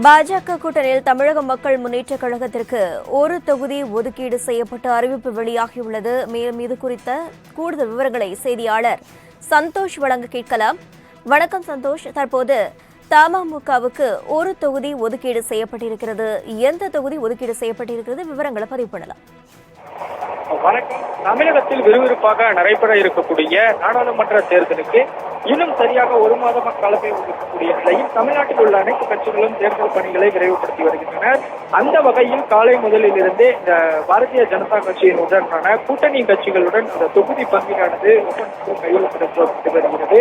பாஜக கூட்டணியில் தமிழக மக்கள் முன்னேற்றக் கழகத்திற்கு ஒரு தொகுதி ஒதுக்கீடு செய்யப்பட்ட அறிவிப்பு வெளியாகியுள்ளது. மேலும் இது குறித்த கூடுதல் விவரங்களை செய்தியாளர் சந்தோஷ் வழங்க கேட்கலாம். வணக்கம் சந்தோஷ். தற்போது தமமுகவுக்கு ஒரு தொகுதி ஒதுக்கீடு செய்யப்பட்டிருக்கிறது. எந்த தொகுதி ஒதுக்கீடு செய்யப்பட்டிருக்கிறது? விவரங்களை பதிவு பண்ணலாம். வணக்கம். தமிழகத்தில் விறுவிறுப்பாக நடைபெற இருக்கக்கூடிய நாடாளுமன்ற தேர்தலுக்கு இன்னும் சரியாக ஒரு மாதம் காலத்தை ஒதுக்கக்கூடிய நிலையில் தமிழ்நாட்டில் உள்ள அனைத்து கட்சிகளும் தேர்தல் பணிகளை விரைவுபடுத்தி வருகின்றனர். அந்த வகையில் காலை முதலில் இருந்தே இந்த பாரதிய ஜனதா கட்சியின் உடனான கூட்டணி கட்சிகளுடன் அந்த தொகுதி பங்கீடானது ஒப்பந்தத்தில் கையெழுத்திடப்பட்டு வருகிறது.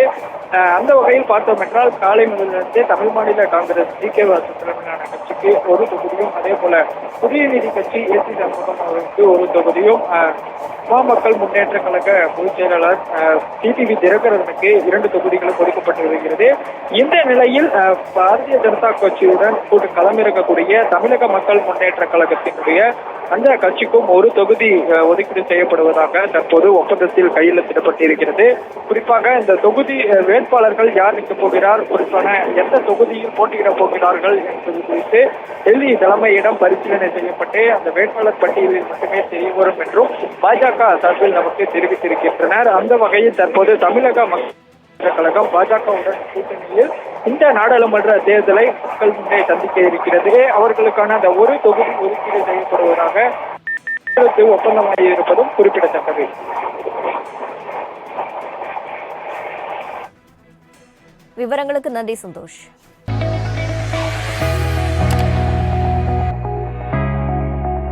அந்த வகையில் பார்த்தோம் என்றால் காலை முதலிலிருந்தே தமிழ் மாநில காங்கிரஸ் ஜி.கே. வாசு தலைமையிலான கட்சிக்கு ஒரு தொகுதியும், அதே போல புதிய நீதி கட்சி ஏசி சண்முகம் அவருக்கு ஒரு தொகுதியும், மக்கள் முன்னேற்ற கழக பொதுச் செயலாளர் டிடிவி தினகரனுக்கு 2 தொகுதிகளும் ஒதுக்கப்பட்டு வருகிறது. இந்த நிலையில் பாரதிய ஜனதா கட்சியுடன் கூட்டு களமிறக்கக்கூடிய தமிழக மக்கள் முன்னேற்ற கழகத்தினுடைய அந்த கட்சிக்கும் ஒரு தொகுதி ஒதுக்கீடு செய்யப்படுவதாக தற்போது ஒப்பந்தத்தில் கையெழுத்திடப்பட்டிருக்கிறது. குறிப்பாக இந்த தொகுதி வேட்பாளர்கள் யார் நிற்கப் போகிறார், குறிப்பான எந்த தொகுதியில் போட்டியிடப் போகிறார்கள் என்பது குறித்து டெல்லி தலைமையிடம் பரிசீலனை செய்யப்பட்டு அந்த வேட்பாளர் பட்டியலில் மட்டுமே தெரிய வரும் என்றும் பாஜக சார்பில் நமக்கு தெரிவித்திருக்கின்றனர். அந்த வகையில் தற்போது தமிழக மக்கள் கழகம் பாஜகவுடன் கூட்டணியில் இந்த நாடாளுமன்ற தேர்தலை மக்கள் முன்னே சந்திக்க இருக்கிறது. அவர்களுக்கான அந்த ஒரு தொகுதி ஒதுக்கீடு செய்யப்படுவதாக ஒப்பந்தமாக இருப்பதும் குறிப்பிடத்தக்கது. விவரங்களுக்கு நன்றி சந்தோஷ்.